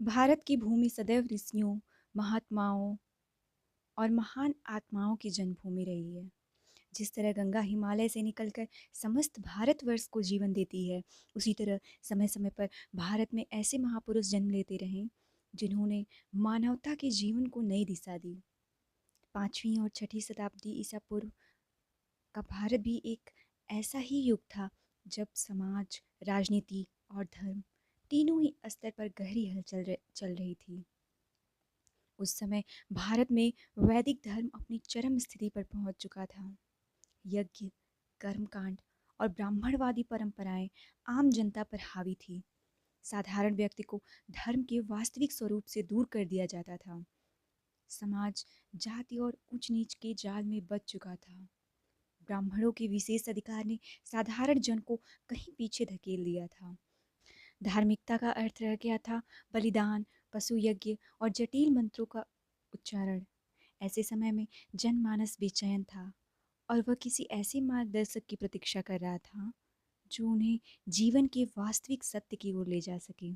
भारत की भूमि सदैव ऋषियों, महात्माओं और महान आत्माओं की जन्मभूमि रही है। जिस तरह गंगा हिमालय से निकलकर समस्त भारतवर्ष को जीवन देती है, उसी तरह समय समय पर भारत में ऐसे महापुरुष जन्म लेते रहे जिन्होंने मानवता के जीवन को नई दिशा दी। 5वीं और 6ठी शताब्दी ईसा पूर्व का भारत भी एक ऐसा ही युग था जब समाज, राजनीति और धर्म तीनों ही स्तर पर गहरी हलचल चल रही थी। उस समय भारत में वैदिक धर्म अपनी चरम स्थिति पर पहुंच चुका था। यज्ञ, कर्मकांड और ब्राह्मणवादी परंपराएं आम जनता पर हावी थी। साधारण व्यक्ति को धर्म के वास्तविक स्वरूप से दूर कर दिया जाता था। समाज जाति और ऊंच नीच के जाल में बच चुका था। ब्राह्मणों के विशेष अधिकार ने साधारण जन को कहीं पीछे धकेल दिया था। धार्मिकता का अर्थ रह गया था बलिदान, पशु यज्ञ और जटिल मंत्रों का उच्चारण। ऐसे समय में जनमानस बेचैन था और वह किसी ऐसे मार्गदर्शक की प्रतीक्षा कर रहा था जो उन्हें जीवन के वास्तविक सत्य की ओर ले जा सके।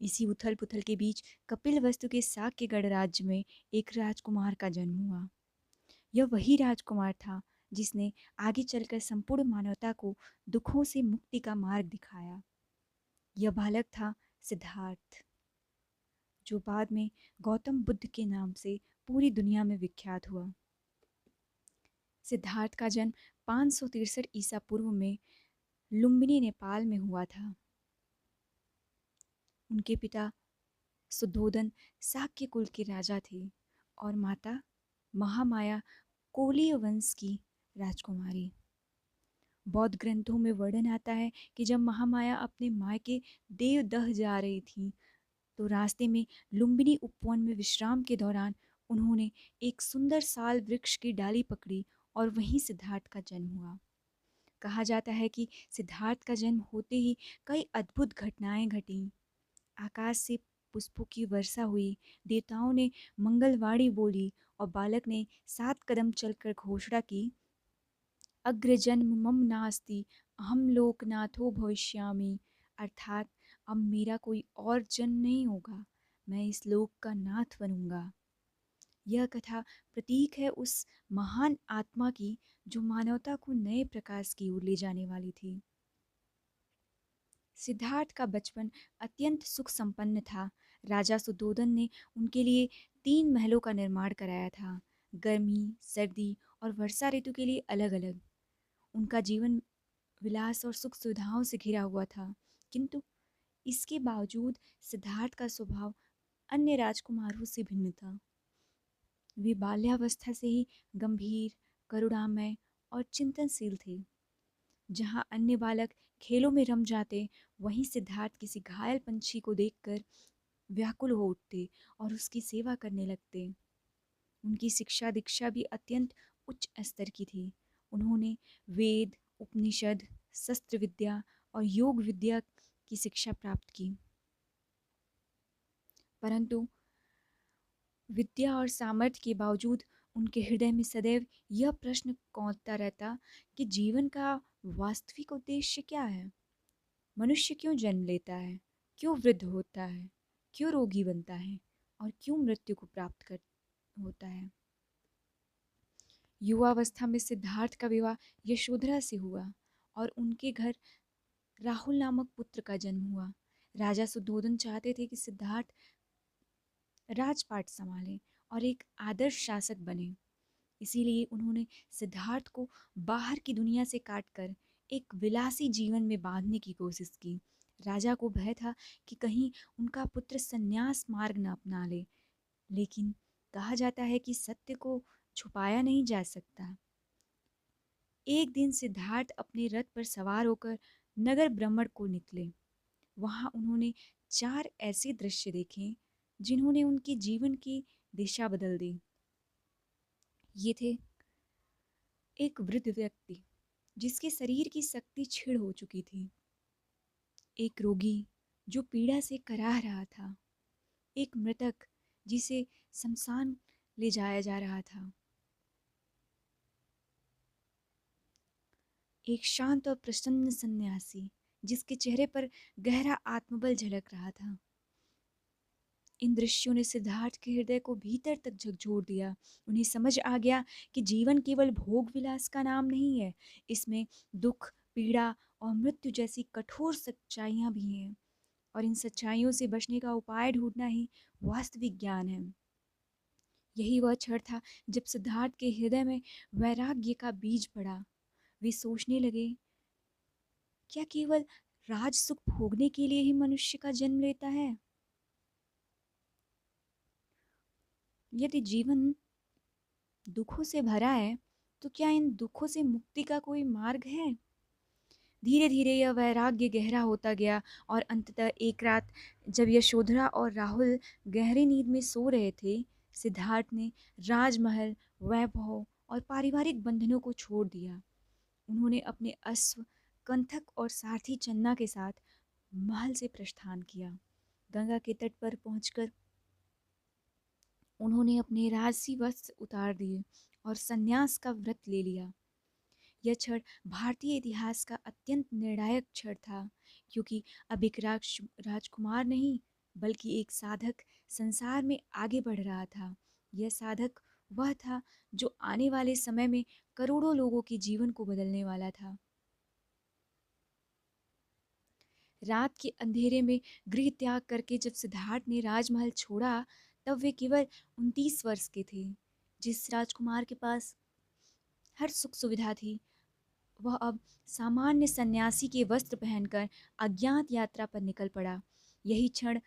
इसी उथल पुथल के बीच कपिलवस्तु के साक्य गणराज्य में एक राजकुमार का जन्म हुआ। यह वही राजकुमार था जिसने आगे चलकर संपूर्ण मानवता को दुखों से मुक्ति का मार्ग दिखाया। यह बालक था सिद्धार्थ, जो बाद में गौतम बुद्ध के नाम से पूरी दुनिया में विख्यात हुआ। सिद्धार्थ का जन्म 563 ईसा पूर्व में लुम्बिनी, नेपाल में हुआ था। उनके पिता सुद्धोधन शाक्य कुल के राजा थे और माता महामाया कोलीय वंश की राजकुमारी। बौद्ध ग्रंथों में वर्णन आता है कि जब महामाया अपने मायके देवदह जा रही थी तो रास्ते में लुम्बिनी उपवन में विश्राम के दौरान उन्होंने एक सुंदर साल वृक्ष की डाली पकड़ी और वहीं सिद्धार्थ का जन्म हुआ। कहा जाता है कि सिद्धार्थ का जन्म होते ही कई अद्भुत घटनाएं घटीं। आकाश से पुष्पों की वर्षा हुई, देवताओं ने मंगलवाणी बोली और बालक ने 7 कदम चलकर घोषणा की, अग्रजन्म मम नास्ति, अहम लोकनाथो भविष्यामि। अर्थात अब मेरा कोई और जन्म नहीं होगा, मैं इस लोक का नाथ बनूंगा। यह कथा प्रतीक है उस महान आत्मा की जो मानवता को नए प्रकाश की ओर ले जाने वाली थी। सिद्धार्थ का बचपन अत्यंत सुख संपन्न था। राजा सुद्धोधन ने उनके लिए 3 महलों का निर्माण कराया था, गर्मी, सर्दी और वर्षा ऋतु के लिए अलग अलग। उनका जीवन विलास और सुख सुविधाओं से घिरा हुआ था, किंतु इसके बावजूद सिद्धार्थ का स्वभाव अन्य राजकुमारों से भिन्न था। वे बाल्यावस्था से ही गंभीर, करुणामय और चिंतनशील थे। जहाँ अन्य बालक खेलों में रम जाते, वहीं सिद्धार्थ किसी घायल पंछी को देखकर व्याकुल हो उठते और उसकी सेवा करने लगते। उनकी शिक्षा दीक्षा भी अत्यंत उच्च स्तर की थी। उन्होंने वेद, उपनिषद, शस्त्र विद्या और योग विद्या की शिक्षा प्राप्त की। परंतु विद्या और सामर्थ्य के बावजूद उनके हृदय में सदैव यह प्रश्न कौंधता रहता कि जीवन का वास्तविक उद्देश्य क्या है। मनुष्य क्यों जन्म लेता है, क्यों वृद्ध होता है, क्यों रोगी बनता है और क्यों मृत्यु को प्राप्त कर होता है। युवावस्था में सिद्धार्थ का विवाह यशोधरा से हुआ और उनके घर राहुल नामक पुत्र का जन्म हुआ। राजा सुद्धोधन चाहते थे कि सिद्धार्थ राजपाट संभाले और एक आदर्श शासक बने। इसीलिए उन्होंने सिद्धार्थ को बाहर की दुनिया से काटकर एक विलासी जीवन में बांधने की कोशिश की। राजा को भय था कि कहीं उनका पुत्र संन्यास मार्ग न अपना ले, लेकिन कहा जाता है कि सत्य को छुपाया नहीं जा सकता। एक दिन सिद्धार्थ अपने रथ पर सवार होकर नगर भ्रमण को निकले। वहां उन्होंने 4 ऐसे दृश्य देखे जिन्होंने उनके जीवन की दिशा बदल दी। ये थे एक वृद्ध व्यक्ति जिसके शरीर की शक्ति क्षीण हो चुकी थी, एक रोगी जो पीड़ा से कराह रहा था, एक मृतक जिसे शमशान ले जाया जा रहा था, एक शांत और प्रसन्न सन्यासी जिसके चेहरे पर गहरा आत्मबल झलक रहा था। इन दृश्यों ने सिद्धार्थ के हृदय को भीतर तक झकझोर दिया। उन्हें समझ आ गया कि जीवन केवल भोग विलास का नाम नहीं है, इसमें दुख, पीड़ा और मृत्यु जैसी कठोर सच्चाइयाँ भी हैं, और इन सच्चाइयों से बचने का उपाय ढूंढना ही वास्तविक ज्ञान है। यही वह क्षण था जब सिद्धार्थ के हृदय में वैराग्य का बीज पड़ा। वे सोचने लगे, क्या केवल राज सुख भोगने के लिए ही मनुष्य का जन्म लेता है? यदि जीवन दुखों से भरा है, तो क्या इन दुखों से मुक्ति का कोई मार्ग है? धीरे धीरे यह वैराग्य गहरा होता गया, और अंततः एक रात जब यशोधरा और राहुल गहरी नींद में सो रहे थे, सिद्धार्थ ने राजमहल, वैभव और पारिवारिक बंधनों को छोड़ दिया। उन्होंने अपने अश्व, कंथक और सारथी चन्ना के साथ महल से प्रस्थान किया। गंगा के तट पर पहुंचकर उन्होंने अपने राजसी वस्त्र उतार दिए और संन्यास का व्रत ले लिया। यह क्षण भारतीय इतिहास का अत्यंत निर्णायक क्षण था, क्योंकि अब एक राजकुमार नहीं, बल्कि एक साधक संसार में आगे बढ़ रहा था। यह साधक वह था जो आने वाले समय में करोड़ों लोगों के जीवन को बदलने वाला था। रात के अंधेरे में गृह त्याग करके जब सिद्धार्थ ने राजमहल छोड़ा, तब वे केवल 29 वर्ष के थे। जिस राजकुमार के पास हर सुख सुविधा थी, वह अब सामान्य सन्यासी के वस्त्र पहनकर अज्ञात यात्रा पर निकल पड़ा। यही क्षण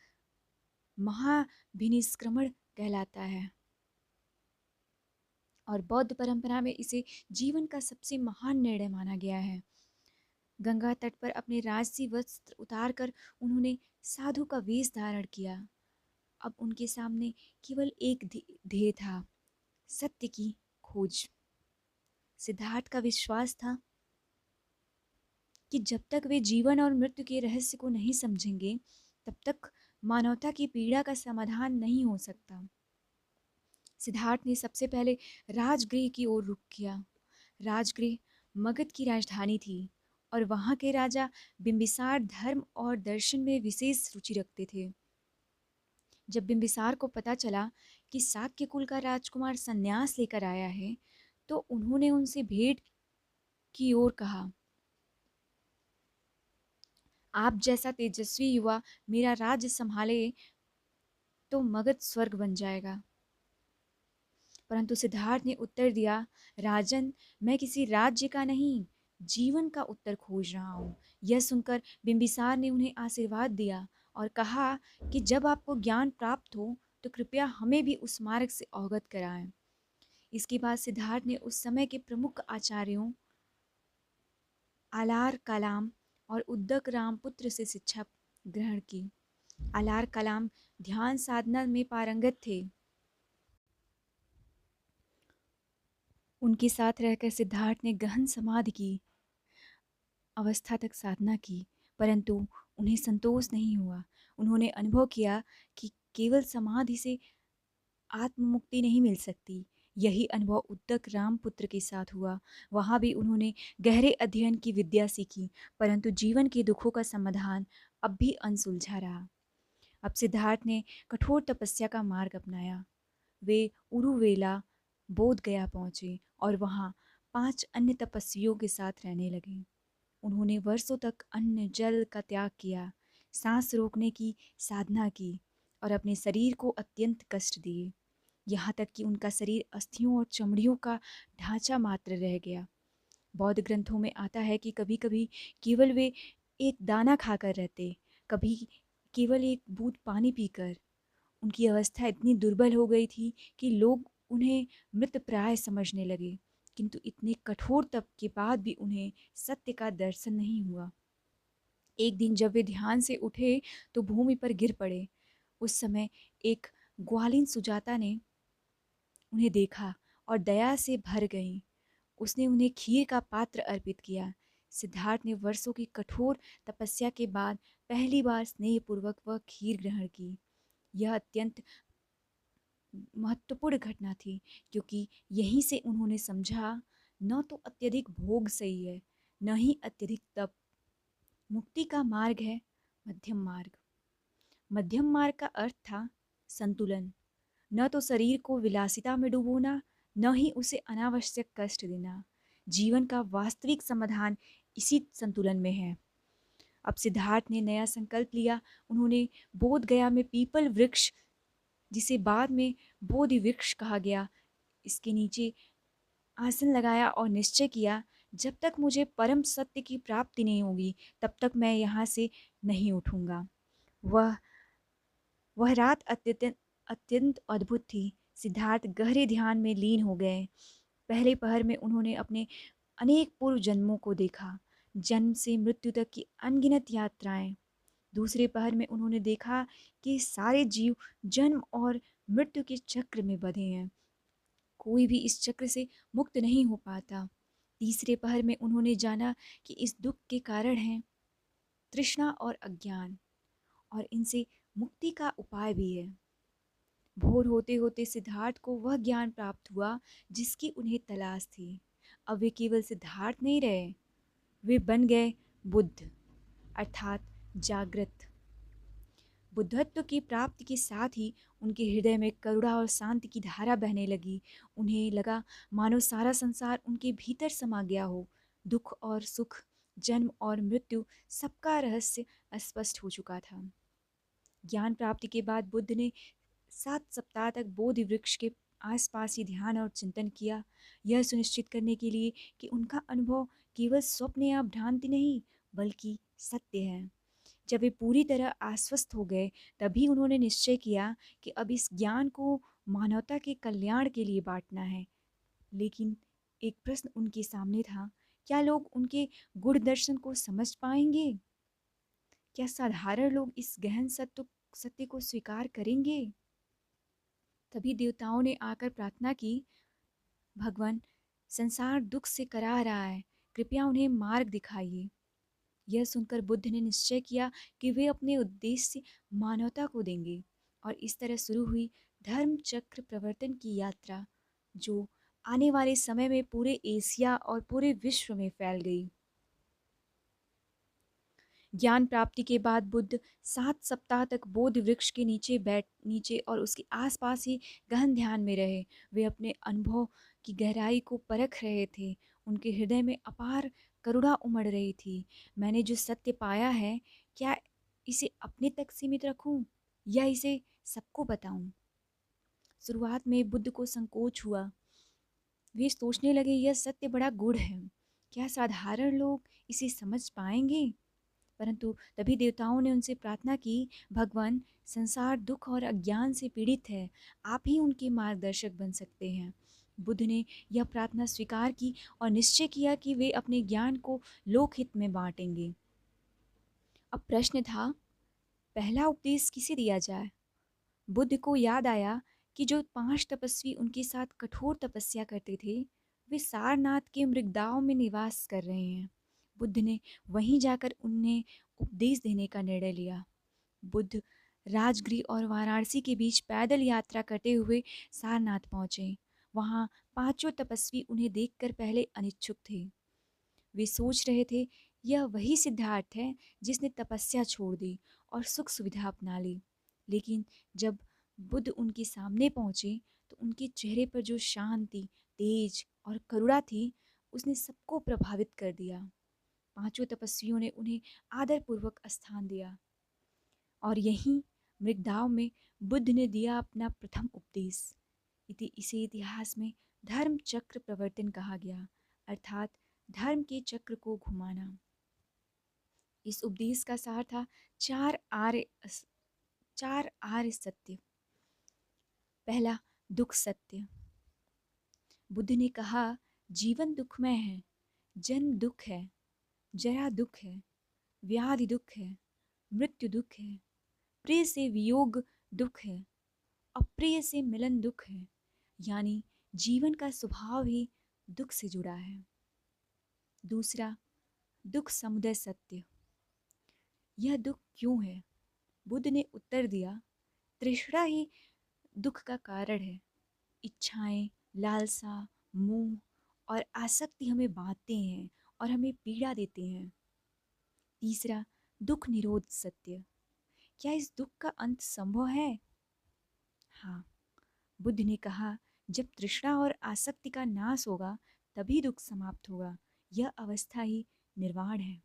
महाभिनिष्क्रमण कहलाता है, और बौद्ध परंपरा में इसे जीवन का सबसे महान निर्णय माना गया है। गंगा तट पर अपने राजसी वस्त्र उतारकर उन्होंने साधु का वेश धारण किया। अब उनके सामने केवल एक ध्येय था, सत्य की खोज। सिद्धार्थ का विश्वास था कि जब तक वे जीवन और मृत्यु के रहस्य को नहीं समझेंगे, तब तक मानवता की पीड़ा का समाधान नहीं हो सकता। सिद्धार्थ ने सबसे पहले राजगृह की ओर रुख किया। राजगृह मगध की राजधानी थी, और वहाँ के राजा बिंबिसार धर्म और दर्शन में विशेष रुचि रखते थे। जब बिंबिसार को पता चला कि शाक्य कुल का राजकुमार संन्यास लेकर आया है, तो उन्होंने उनसे भेंट की ओर कहा, आप जैसा तेजस्वी युवा मेरा राज्य संभाले तो मगध स्वर्ग बन जाएगा। परंतु सिद्धार्थ ने उत्तर दिया, राजन, मैं किसी राज्य का नहीं, जीवन का उत्तर खोज रहा हूँ। यह सुनकर बिंबिसार ने उन्हें आशीर्वाद दिया और कहा कि जब आपको ज्ञान प्राप्त हो तो कृपया हमें भी उस मार्ग से अवगत कराएं। इसके बाद सिद्धार्थ ने उस समय के प्रमुख आचार्यों आलार कलाम और उद्दक रामपुत्र से शिक्षा ग्रहण की। आलार कलाम ध्यान साधना में पारंगत थे। उनके साथ रहकर सिद्धार्थ ने गहन समाधि की अवस्था तक साधना की, परंतु उन्हें संतोष नहीं हुआ। उन्होंने अनुभव किया कि केवल समाधि से आत्म मुक्ति नहीं मिल सकती। यही अनुभव उद्दक रामपुत्र के साथ हुआ। वहाँ भी उन्होंने गहरे अध्ययन की विद्या सीखी, परंतु जीवन के दुखों का समाधान अब भी अनसुलझा रहा। अब सिद्धार्थ ने कठोर तपस्या का मार्ग अपनाया। वे उरुवेला बोध गया पहुँचे और वहाँ 5 अन्य तपस्वियों के साथ रहने लगे। उन्होंने वर्षों तक अन्न जल का त्याग किया, सांस रोकने की साधना की और अपने शरीर को अत्यंत कष्ट दिए, यहाँ तक कि उनका शरीर अस्थियों और चमड़ियों का ढांचा मात्र रह गया। बौद्ध ग्रंथों में आता है कि कभी कभी केवल वे एक दाना खाकर रहते, कभी केवल एक बूंद पानी पीकर। उनकी अवस्था इतनी दुर्बल हो गई थी कि लोग उन्हें मृतप्राय समझने लगे, किंतु इतने कठोर तप के बाद भी उन्हें सत्य का दर्शन नहीं हुआ। एक दिन जब वे ध्यान से उठे तो भूमि पर गिर पड़े। उस समय एक ग्वालिन सुजाता ने उन्हें देखा और दया से भर गई। उसने उन्हें खीर का पात्र अर्पित किया। सिद्धार्थ ने वर्षों की कठोर तपस्या के बाद पहली बार स्नेहपूर्वक वह खीर ग्रहण की। यह अत्यंत महत्वपूर्ण घटना थी, क्योंकि यहीं से उन्होंने समझा, न तो अत्यधिक भोग सही है, न ही अत्यधिक तप। मुक्ति का मार्ग है मध्यम मार्ग। मध्यम मार्ग का अर्थ था संतुलन, न तो शरीर को विलासिता में डुबोना, न ही उसे अनावश्यक कष्ट देना। जीवन का वास्तविक समाधान इसी संतुलन में है। अब सिद्धार्थ ने नया संकल्प लिया। उन्होंने बोध गया में पीपल वृक्ष, जिसे बाद में बोधि वृक्ष कहा गया, इसके नीचे आसन लगाया और निश्चय किया, जब तक मुझे परम सत्य की प्राप्ति नहीं होगी तब तक मैं यहाँ से नहीं उठूंगा। वह वह रात अत्यंत अत्यंत अद्भुत थी। सिद्धार्थ गहरे ध्यान में लीन हो गए। पहले पहर में उन्होंने अपने अनेक पूर्व जन्मों को देखा, जन्म से मृत्यु तक की अनगिनत यात्राएं। दूसरे पहर में उन्होंने देखा कि सारे जीव जन्म और मृत्यु के चक्र में बंधे हैं, कोई भी इस चक्र से मुक्त नहीं हो पाता। तीसरे पहर में उन्होंने जाना कि इस दुख के कारण हैं तृष्णा और अज्ञान, और इनसे मुक्ति का उपाय भी है। भोर होते होते सिद्धार्थ को वह ज्ञान प्राप्त हुआ जिसकी उन्हें तलाश थी। अब वे केवल सिद्धार्थ नहीं रहे, वे बन गए बुद्ध, अर्थात जागृत। बुद्धत्व की प्राप्ति के साथ ही उनके हृदय में करुणा और शांति की धारा बहने लगी। उन्हें लगा मानो सारा संसार उनके भीतर समा गया हो। दुख और सुख, जन्म और मृत्यु, सबका रहस्य स्पष्ट हो चुका था। ज्ञान प्राप्ति के बाद बुद्ध ने 7 सप्ताह तक बोधि वृक्ष के आसपास ही ध्यान और चिंतन किया, यह सुनिश्चित करने के लिए कि उनका अनुभव केवल स्वप्न या भ्रांति नहीं बल्कि सत्य है। जब वे पूरी तरह आश्वस्त हो गए तभी उन्होंने निश्चय किया कि अब इस ज्ञान को मानवता के कल्याण के लिए बांटना है। लेकिन एक प्रश्न उनके सामने था, क्या लोग उनके गुण दर्शन को समझ पाएंगे? क्या साधारण लोग इस गहन सत्य को स्वीकार करेंगे? तभी देवताओं ने आकर प्रार्थना की, भगवान, संसार दुख से करा रहा है, कृपया उन्हें मार्ग दिखाइए। यह सुनकर बुद्ध ने निश्चय किया कि वे अपने उद्देश्य से मानवता को देंगे, और इस तरह शुरू हुई धर्म चक्र प्रवर्तन की यात्रा, जो आने वाले समय में पूरे एशिया और पूरे विश्व में फैल गई। ज्ञान प्राप्ति के बाद बुद्ध 7 सप्ताह तक बोधि वृक्ष के नीचे और उसके आसपास ही गहन ध्यान में रहे। वे अपने अनुभव की गहराई को परख रहे थे। उनके हृदय में अपार करुणा उमड़ रही थी। मैंने जो सत्य पाया है, क्या इसे अपने तक सीमित रखूं या इसे सबको बताऊं? शुरुआत में बुद्ध को संकोच हुआ। वे सोचने लगे, यह सत्य बड़ा गूढ़ है, क्या साधारण लोग इसे समझ पाएंगे? परंतु तभी देवताओं ने उनसे प्रार्थना की, भगवान, संसार दुख और अज्ञान से पीड़ित है, आप ही उनके मार्गदर्शक बन सकते हैं। बुद्ध ने यह प्रार्थना स्वीकार की और निश्चय किया कि वे अपने ज्ञान को लोकहित में बांटेंगे। अब प्रश्न था, पहला उपदेश किसे दिया जाए? बुद्ध को याद आया कि जो 5 तपस्वी उनके साथ कठोर तपस्या करते थे, वे सारनाथ के मृगदाओं में निवास कर रहे हैं। बुद्ध ने वहीं जाकर उन्हें उपदेश देने का निर्णय लिया। बुद्ध राजगृह और वाराणसी के बीच पैदल यात्रा करते हुए सारनाथ पहुँचे। वहाँ 5 तपस्वी उन्हें देखकर पहले अनिच्छुक थे। वे सोच रहे थे, यह वही सिद्धार्थ है जिसने तपस्या छोड़ दी और सुख सुविधा अपना ली। लेकिन जब बुद्ध उनके सामने पहुँचे तो उनके चेहरे पर जो शांति, तेज और करुणा थी, उसने सबको प्रभावित कर दिया। 5 तपस्वियों ने उन्हें आदरपूर्वक स्थान दिया और यहीं मृगदाव में बुद्ध ने दिया अपना प्रथम उपदेश। इसे इतिहास में धर्म चक्र प्रवर्तन कहा गया, अर्थात धर्म के चक्र को घुमाना। इस उपदेश का सार था चार आर्य सत्य। पहला, दुख सत्य। बुद्ध ने कहा, जीवन दुखमय है, जन्म दुख है, जरा दुख है, व्याधि दुख है, मृत्यु दुख है, प्रिय से वियोग दुख है, अप्रिय से मिलन दुख है। यानी जीवन का स्वभाव ही दुख से जुड़ा है। दूसरा, दुख समुदय सत्य। यह दुख क्यों है? बुद्ध ने उत्तर दिया, तृष्णा ही दुख का कारण है। इच्छाएं, लालसा, मोह और आसक्ति हमें बांधते हैं और हमें पीड़ा देते हैं। तीसरा, दुख निरोध सत्य। क्या इस दुख का अंत संभव है? हाँ, बुद्ध ने कहा, जब तृष्णा और आसक्ति का नाश होगा तभी दुख समाप्त होगा। यह अवस्था ही निर्वाण है।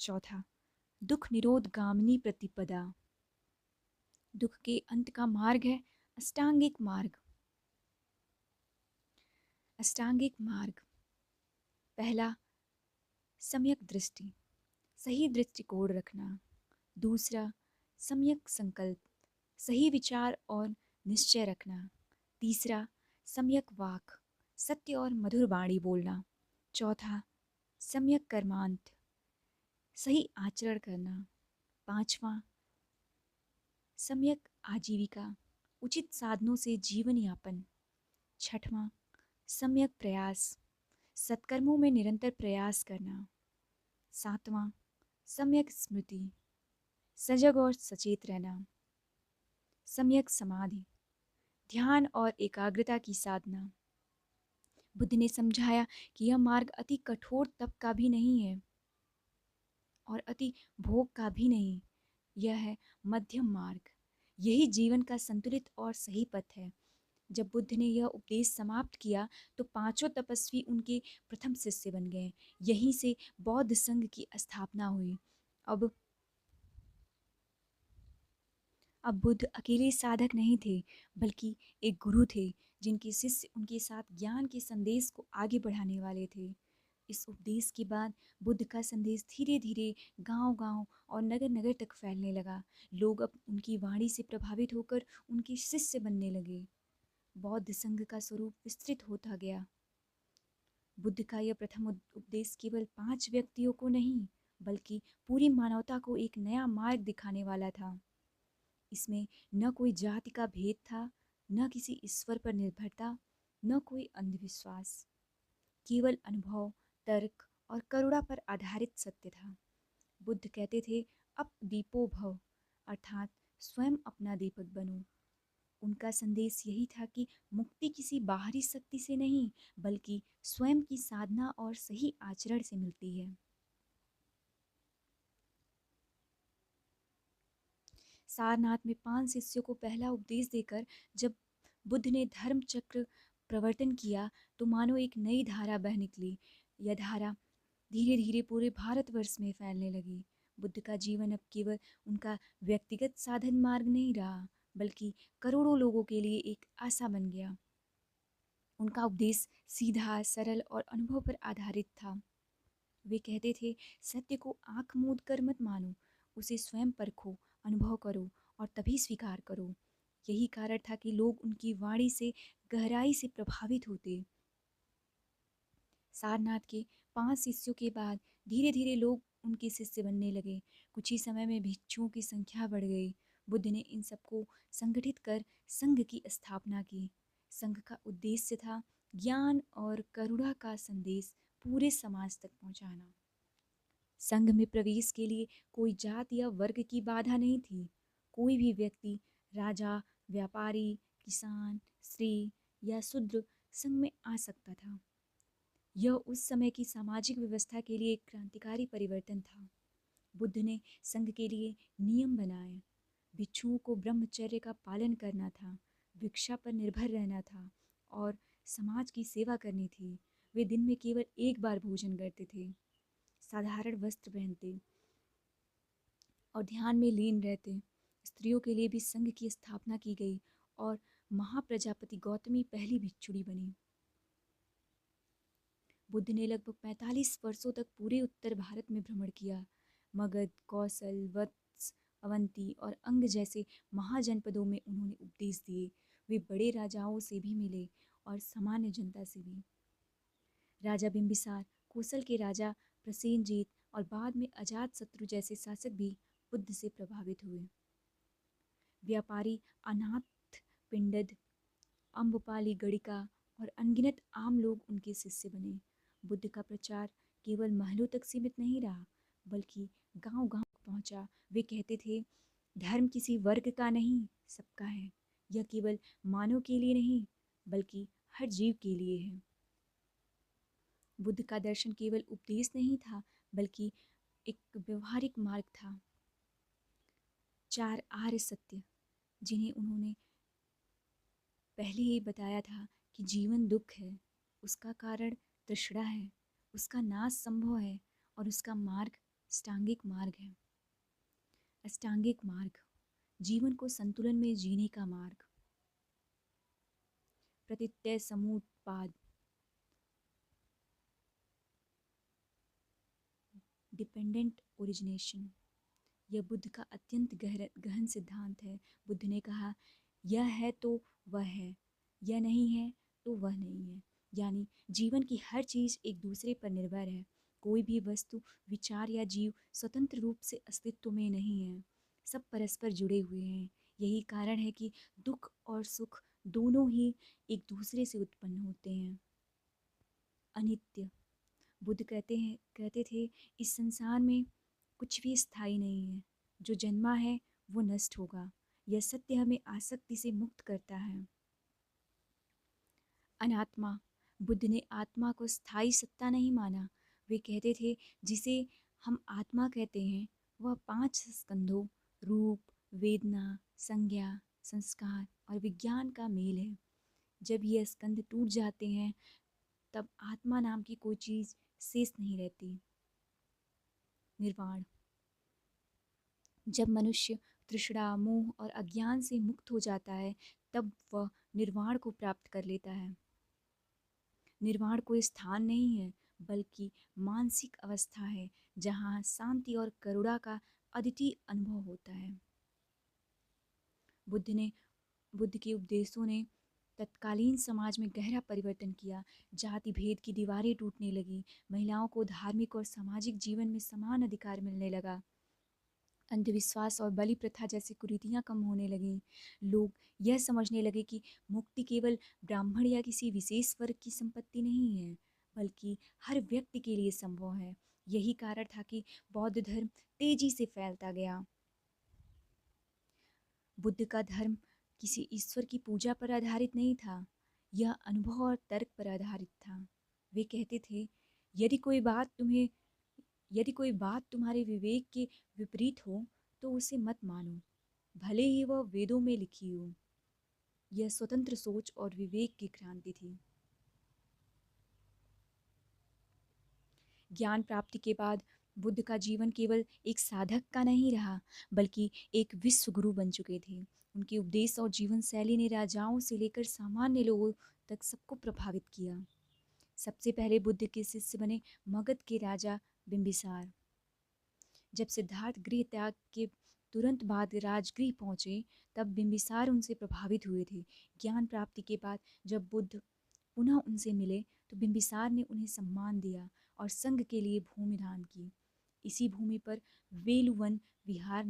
चौथा, दुख निरोध गामिनी प्रतिपदा। दुख के अंत का मार्ग है अष्टांगिक मार्ग। अष्टांगिक मार्ग, पहला, सम्यक दृष्टि, सही दृष्टिकोण रखना। दूसरा, सम्यक संकल्प, सही विचार और निश्चय रखना। तीसरा, सम्यक वाक, सत्य और मधुर वाणी बोलना। चौथा, सम्यक कर्मांत, सही आचरण करना। पांचवा, सम्यक आजीविका, उचित साधनों से जीवन यापन। छठवां, सम्यक प्रयास, सत्कर्मों में निरंतर प्रयास करना। सातवां, सम्यक स्मृति, सजग और सचेत रहना। सम्यक समाधि, ध्यान और एकाग्रता की साधना। बुद्ध ने समझाया कि यह मार्ग अति कठोर तप का भी नहीं है और अति भोग का भी नहीं। यह है मध्यम मार्ग। यही जीवन का संतुलित और सही पथ है। जब बुद्ध ने यह उपदेश समाप्त किया तो पांचों तपस्वी उनके प्रथम शिष्य बन गए। यहीं से बौद्ध संघ की स्थापना हुई। अब बुद्ध अकेले साधक नहीं थे, बल्कि एक गुरु थे, जिनके शिष्य उनके साथ ज्ञान के संदेश को आगे बढ़ाने वाले थे। इस उपदेश के बाद बुद्ध का संदेश धीरे धीरे गांव-गांव और नगर-नगर तक फैलने लगा। लोग अब उनकी वाणी से प्रभावित होकर उनके शिष्य बनने लगे। बौद्ध संघ का स्वरूप विस्तृत होता गया। बुद्ध का यह प्रथम उपदेश केवल 5 व्यक्तियों को नहीं, बल्कि पूरी मानवता को एक नया मार्ग दिखाने वाला था। इसमें न कोई जाति का भेद था, न किसी ईश्वर पर निर्भरता, न कोई अंधविश्वास। केवल अनुभव, तर्क और करुणा पर आधारित सत्य था। बुद्ध कहते थे, अप दीपो भव, अर्थात स्वयं अपना दीपक बनो। उनका संदेश यही था कि मुक्ति किसी बाहरी शक्ति से नहीं, बल्कि स्वयं की साधना और सही आचरण से मिलती है। सारनाथ में 5 शिष्यों को पहला उपदेश देकर जब बुद्ध ने धर्म चक्र प्रवर्तन किया तो मानो एक नई धारा बह निकली। यह धारा धीरे धीरे पूरे भारतवर्ष में फैलने लगी। बुद्ध का जीवन अब केवल उनका व्यक्तिगत साधन मार्ग नहीं रहा, बल्कि करोड़ों लोगों के लिए एक आशा बन गया। उनका उपदेश सीधा, सरल और अनुभव पर आधारित था। वे कहते थे, सत्य को आंख मूंद कर मत मानो, उसे स्वयं परखो, अनुभव करो और तभी स्वीकार करो। यही कारण था कि लोग उनकी वाणी से गहराई से प्रभावित होते। सारनाथ के 5 शिष्यों के बाद धीरे धीरे लोग उनके शिष्य बनने लगे। कुछ ही समय में भिक्षुओं की संख्या बढ़ गई। बुद्ध ने इन सबको संगठित कर संघ की स्थापना की। संघ का उद्देश्य था ज्ञान और करुणा का संदेश पूरे समाज तक पहुंचाना। संघ में प्रवेश के लिए कोई जात या वर्ग की बाधा नहीं थी। कोई भी व्यक्ति, राजा, व्यापारी, किसान, स्त्री या शूद्र संघ में आ सकता था। यह उस समय की सामाजिक व्यवस्था के लिए एक क्रांतिकारी परिवर्तन था। बुद्ध ने संघ के लिए नियम बनाए। भिक्षुओं को ब्रह्मचर्य का पालन करना था, भिक्षा पर निर्भर रहना था और समाज की सेवा करनी थी। वे दिन में केवल एक बार भोजन करते थे, साधारण वस्त्र पहनते और ध्यान में लीन रहते। स्त्रियों के लिए भी संघ की स्थापना की गई और महाप्रजापति गौतमी पहली भिक्षुणी बनी। बुद्ध ने लगभग 45 वर्षों तक पूरे उत्तर भारत में भ्रमण किया। मगध, कौशल, वत्स, अवंती और अंग जैसे महाजनपदों में उन्होंने उपदेश दिए। वे बड़े राजाओं से भी मिले और सामान्य जनता से भी। राजा बिंबिसार, कौशल के राजा प्रसेनजीत और बाद में अजातशत्रु जैसे शासक भी बुद्ध से प्रभावित हुए। व्यापारी अनाथ पिंडद, अम्बपाली गणिका और अनगिनत आम लोग उनके शिष्य बने। बुद्ध का प्रचार केवल महलों तक सीमित नहीं रहा, बल्कि गांव-गांव पहुंचा। वे कहते थे, धर्म किसी वर्ग का नहीं, सबका है। यह केवल मानव के लिए नहीं, बल्कि हर जीव के लिए है। बुद्ध का दर्शन केवल उपदेश नहीं था, बल्कि एक व्यवहारिक मार्ग था। 4 आर्य सत्य जिन्हें उन्होंने पहले ही बताया था कि जीवन दुख है, उसका कारण तृष्णा है, उसका नाश संभव है और उसका मार्ग अष्टांगिक मार्ग है। अष्टांगिक मार्ग जीवन को संतुलन में जीने का मार्ग। प्रत्यय समुत्पाद, डिपेंडेंट ओरिजिनेशन, यह बुद्ध का अत्यंत गहन सिद्धांत है। बुद्ध ने कहा, यह है तो वह है, यह नहीं है तो वह नहीं है। यानी जीवन की हर चीज़ एक दूसरे पर निर्भर है। कोई भी वस्तु, विचार या जीव स्वतंत्र रूप से अस्तित्व में नहीं है, सब परस्पर जुड़े हुए हैं। यही कारण है कि दुख और सुख दोनों ही एक दूसरे से उत्पन्न होते हैं। अनित्य, बुद्ध कहते थे, इस संसार में कुछ भी स्थायी नहीं है, जो जन्मा है वो नष्ट होगा। यह सत्य हमें आसक्ति से मुक्त करता है। अनात्मा, बुद्ध ने आत्मा को स्थायी सत्ता नहीं माना। वे कहते थे, जिसे हम आत्मा कहते हैं वह 5 स्कंधों रूप, वेदना, संज्ञा, संस्कार और विज्ञान का मेल है। जब यह स्कंध टूट जाते हैं तब आत्मा नाम की कोई चीज़ शेष नहीं रहती। निर्वाण, जब मनुष्य तृष्णा, मोह और अज्ञान से मुक्त हो जाता है तब वह निर्वाण को प्राप्त कर लेता है। निर्वाण कोई स्थान नहीं है, बल्कि मानसिक अवस्था है जहाँ शांति और करुणा का अद्वितीय अनुभव होता है। बुद्ध के उपदेशों ने तत्कालीन समाज में गहरा परिवर्तन किया। जाति भेद की दीवारें टूटने लगी, महिलाओं को धार्मिक और सामाजिक जीवन में समान अधिकार मिलने लगा, अंधविश्वास और बलि प्रथा जैसी कुरीतियाँ कम होने लगीं। लोग यह समझने लगे कि मुक्ति केवल ब्राह्मण या किसी विशेष वर्ग की संपत्ति नहीं है, बल्कि हर व्यक्ति के लिए संभव है। यही कारण था कि बौद्ध धर्म तेजी से फैलता गया। बुद्ध का धर्म किसी ईश्वर की पूजा पर आधारित नहीं था, यह अनुभव और तर्क पर आधारित था। वे कहते थे, यदि कोई बात तुम्हारे विवेक के विपरीत हो तो उसे मत मानो, भले ही वह वेदों में लिखी हो। यह स्वतंत्र सोच और विवेक की क्रांति थी। ज्ञान प्राप्ति के बाद बुद्ध का जीवन केवल एक साधक का नहीं रहा, बल्कि एक विश्व गुरु बन चुके थे। उनके उपदेश और जीवन शैली ने राजाओं से लेकर सामान्य लोगों तक सबको प्रभावित किया। सबसे पहले बुद्ध के शिष्य बने मगध के राजा बिंबिसार। जब सिद्धार्थ गृह त्याग के तुरंत बाद राजगृह पहुँचे तब बिंबिसार उनसे प्रभावित हुए थे। ज्ञान प्राप्ति के बाद जब बुद्ध पुनः उनसे मिले तो बिंबिसार ने उन्हें सम्मान दिया और संघ के लिए भूमि दान की। इसी भूमि पर वेलुवन विहार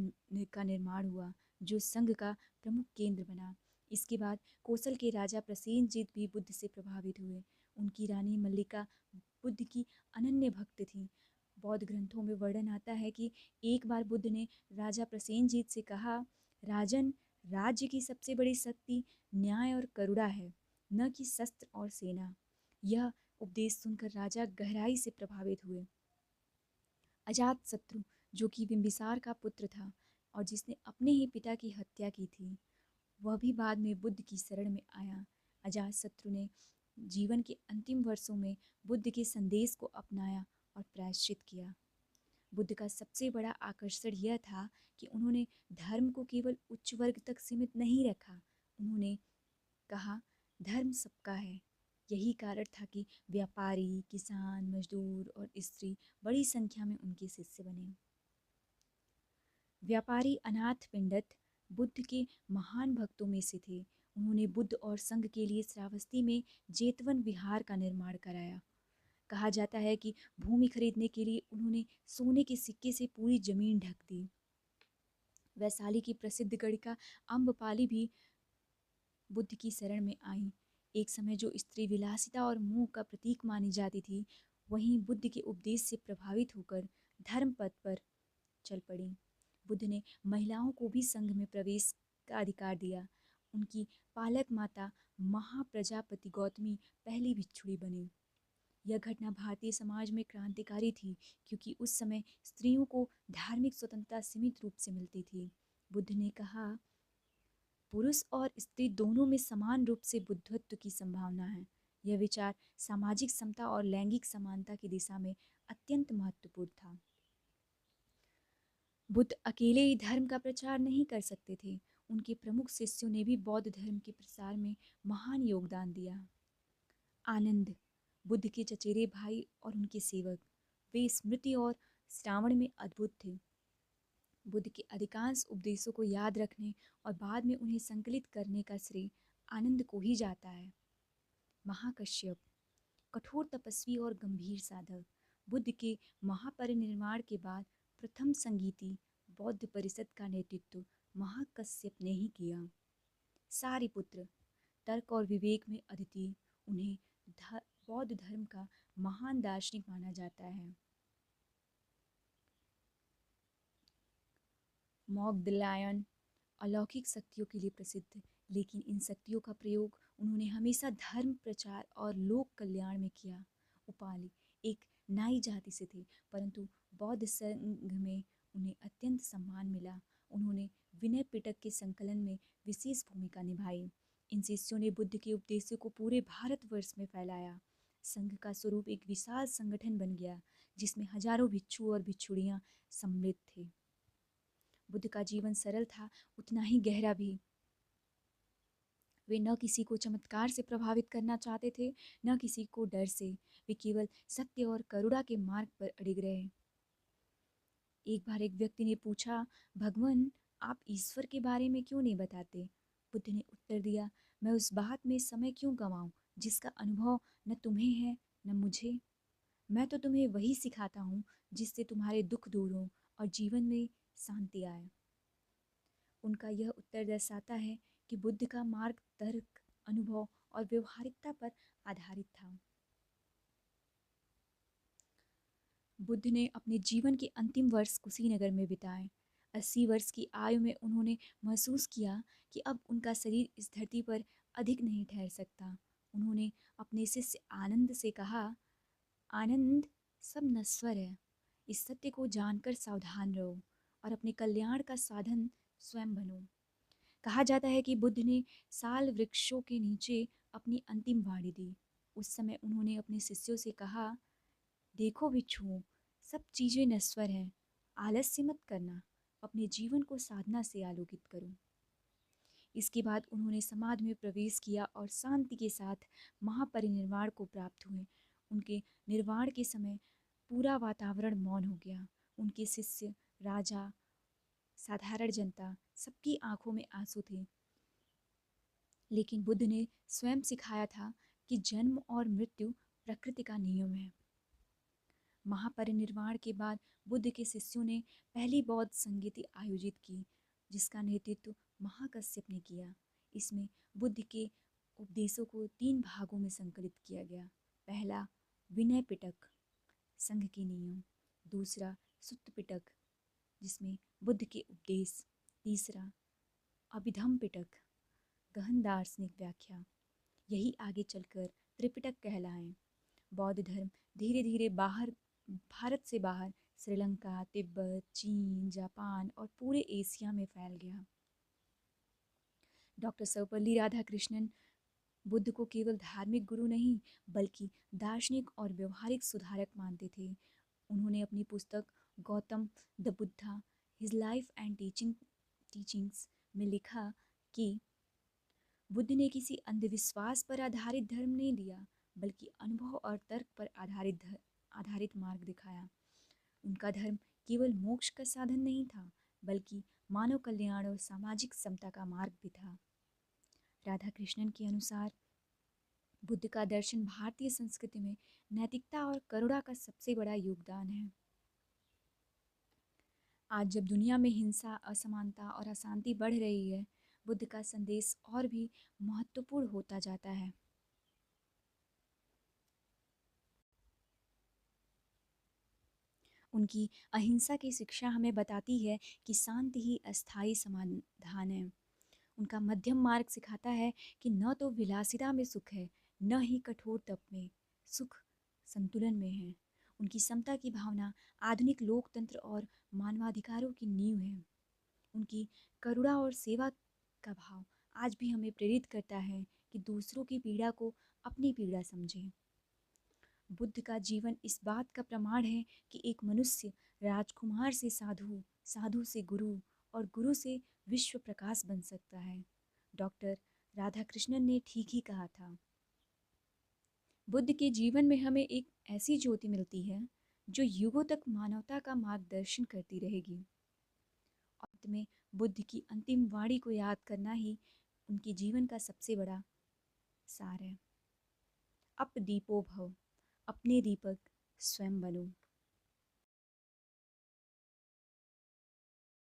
का निर्माण हुआ, जो संघ का प्रमुख केंद्र बना। इसके बाद कोसल के राजा प्रसेनजीत भी बुद्ध से प्रभावित हुए। उनकी रानी मल्लिका बुद्ध की अनन्य भक्त थी। बौद्ध ग्रंथों में वर्णन आता है कि एक बार बुद्ध ने राजा प्रसेनजीत से कहा, राजन, राज्य की सबसे बड़ी शक्ति न्याय और करुणा है, न कि शस्त्र और सेना। यह उपदेश सुनकर राजा गहराई से प्रभावित हुए। अजातशत्रु, जो कि बिंबिसार का पुत्र था और जिसने अपने ही पिता की हत्या की थी, वह भी बाद में बुद्ध की शरण में आया। अजातशत्रु ने जीवन के अंतिम वर्षों में बुद्ध के संदेश को अपनाया और प्रायश्चित किया। बुद्ध का सबसे बड़ा आकर्षण यह था कि उन्होंने धर्म को केवल उच्च वर्ग तक सीमित नहीं रखा। उन्होंने कहा, धर्म सबका है। यही कारण था कि व्यापारी, किसान, मजदूर और स्त्री बड़ी संख्या में उनके शिष्य बने। व्यापारी अनाथ पिंडत बुद्ध के महान भक्तों में से थे। उन्होंने बुद्ध और संघ के लिए श्रावस्ती में जेतवन विहार का निर्माण कराया। कहा जाता है कि भूमि खरीदने के लिए उन्होंने सोने के सिक्के से पूरी जमीन ढक दी। वैशाली की प्रसिद्ध गणिका अम्बपाली भी बुद्ध की शरण में आई। एक समय जो स्त्री विलासिता और मोह का प्रतीक मानी जाती थी, वहीं बुद्ध के उपदेश से प्रभावित होकर धर्म पथ पर चल पड़ी। बुद्ध ने महिलाओं को भी संघ में प्रवेश का अधिकार दिया। उनकी पालक माता महाप्रजापति गौतमी पहली भिक्षुणी बनी। यह घटना भारतीय समाज में क्रांतिकारी थी, क्योंकि उस समय स्त्रियों को धार्मिक स्वतंत्रता सीमित रूप से मिलती थी। बुद्ध ने कहा, पुरुष और स्त्री दोनों में समान रूप से बुद्धत्व की संभावना है। यह विचार सामाजिक समता और लैंगिक समानता की दिशा में अत्यंत महत्वपूर्ण था। बुद्ध अकेले ही धर्म का प्रचार नहीं कर सकते थे, उनके प्रमुख शिष्यों ने भी बौद्ध धर्म के प्रसार में महान योगदान दिया। आनंद, बुद्ध के चचेरे भाई और उनके सेवक, वे स्मृति और श्रावण में अद्भुत थे। बुद्ध के अधिकांश उपदेशों को याद रखने और बाद में उन्हें संकलित करने का श्रेय आनंद को ही जाता है। महाकश्यप, कठोर तपस्वी और गंभीर साधक, बुद्ध के महापरिनिर्वाण के बाद प्रथम संगीति बौद्ध परिषद का नेतृत्व महाकश्यप ने ही किया। सारिपुत्र, तर्क और विवेक में अद्वितीय, उन्हें बौद्ध धर्म का महान दार्शनिक माना जाता है। मॉगदलायन, अलौकिक शक्तियों के लिए प्रसिद्ध, लेकिन इन शक्तियों का प्रयोग उन्होंने हमेशा धर्म प्रचार और लोक कल्याण में किया। उपालि एक नाई जाति से थे, परंतु बौद्ध संघ में उन्हें अत्यंत सम्मान मिला। उन्होंने विनय पिटक के संकलन में विशेष भूमिका निभाई। इन शिष्यों ने बुद्ध के उपदेशों को पूरे भारतवर्ष में फैलाया। संघ का स्वरूप एक विशाल संगठन बन गया, जिसमें हजारों भिक्षु और भिक्षुणियां सम्मिलित थे। बुद्ध का जीवन सरल था, उतना ही गहरा भी। वे न किसी को चमत्कार से प्रभावित करना चाहते थे, न किसी को डर से। वे केवल सत्य और करुणा के मार्ग पर अडिग रहे। एक बार एक व्यक्ति ने पूछा, भगवान, आप ईश्वर के बारे में क्यों नहीं बताते? बुद्ध ने उत्तर दिया, मैं उस बात में समय क्यों गंवाऊं जिसका अनुभव न तुम्हें है न मुझे। मैं तो तुम्हें वही सिखाता हूँ जिससे तुम्हारे दुख दूर हो और जीवन में शांति आए। उनका यह उत्तर दर्शाता है कि बुद्ध का मार्ग तर्क, अनुभव और व्यवहारिकता पर आधारित था। बुद्ध ने अपने जीवन के अंतिम वर्ष कुशीनगर में बिताए। 80 वर्ष की आयु में उन्होंने महसूस किया कि अब उनका शरीर इस धरती पर अधिक नहीं ठहर सकता। उन्होंने अपने शिष्य आनंद से कहा, आनंद, सब नश्वर है। इस सत्य को जानकर सावधान रहो और अपने कल्याण का साधन स्वयं बनो। कहा जाता है कि बुद्ध ने साल वृक्षों के नीचे अपनी अंतिम वाणी दी। उस समय उन्होंने अपने शिष्यों से कहा, देखो भिक्षुओं, सब चीज़ें नश्वर हैं, आलस्य मत करना, अपने जीवन को साधना से आलोकित करो। इसके बाद उन्होंने समाधि में प्रवेश किया और शांति के साथ महापरिनिर्वाण को प्राप्त हुए। उनके निर्वाण के समय पूरा वातावरण मौन हो गया। उनके शिष्य, राजा, साधारण जनता, सबकी आंखों में आंसू थे। लेकिन बुद्ध ने स्वयं सिखाया था कि जन्म और मृत्यु प्रकृति का नियम है। महापरिनिर्वाण के बाद बुद्ध के शिष्यों ने पहली बौद्ध संगीति आयोजित की, जिसका नेतृत्व महाकश्यप ने किया। इसमें बुद्ध के उपदेशों को 3 भागों में संकलित किया गया। पहला, विनय पिटक, संघ के नियम। दूसरा, सुत्त पिटक, जिसमें बुद्ध के उपदेश। तीसरा, अभिधम पिटक, गहन दार्शनिक व्याख्या। यही आगे चलकर त्रिपिटक कहलाए। बौद्ध धर्म धीरे धीरे भारत से बाहर श्रीलंका, तिब्बत, चीन, जापान और पूरे एशिया में फैल गया। डॉक्टर सर्वपल्ली राधाकृष्णन बुद्ध को केवल धार्मिक गुरु नहीं, बल्कि दार्शनिक और व्यवहारिक सुधारक मानते थे। उन्होंने अपनी पुस्तक Gautam the Buddha, his life and teachings में लिखा कि बुद्ध ने किसी अंधविश्वास पर आधारित धर्म नहीं दिया, बल्कि अनुभव और तर्क पर आधारित मार्ग दिखाया। उनका धर्म केवल मोक्ष का साधन नहीं था, बल्कि मानव कल्याण और सामाजिक समता का मार्ग भी था। राधा कृष्णन के अनुसार बुद्ध का दर्शन भारतीय संस्कृति में नैतिकता और करुणा का सबसे बड़ा योगदान है। आज जब दुनिया में हिंसा, असमानता और अशांति बढ़ रही है, बुद्ध का संदेश और भी महत्वपूर्ण होता जाता है। उनकी अहिंसा की शिक्षा हमें बताती है कि शांति ही अस्थायी समाधान है। उनका मध्यम मार्ग सिखाता है कि न तो विलासिता में सुख है, न ही कठोर तप में। सुख संतुलन में है। उनकी समता की भावना आधुनिक लोकतंत्र और मानवाधिकारों की नींव है। उनकी करुणा और सेवा का भाव आज भी हमें प्रेरित करता है कि दूसरों की पीड़ा को अपनी पीड़ा समझें। बुद्ध का जीवन इस बात का प्रमाण है कि एक मनुष्य राजकुमार से साधु, साधु से गुरु और गुरु से विश्व प्रकाश बन सकता है। डॉक्टर राधाकृष्णन ने ठीक ही कहा था। बुद्ध के जीवन में हमें एक ऐसी ज्योति मिलती है जो युगों तक मानवता का मार्गदर्शन करती रहेगी। अंत में बुद्ध की अंतिम वाणी को याद करना ही उनके जीवन का सबसे बड़ा सार है। अप दीपो भव, अपने दीपक स्वयं बनो।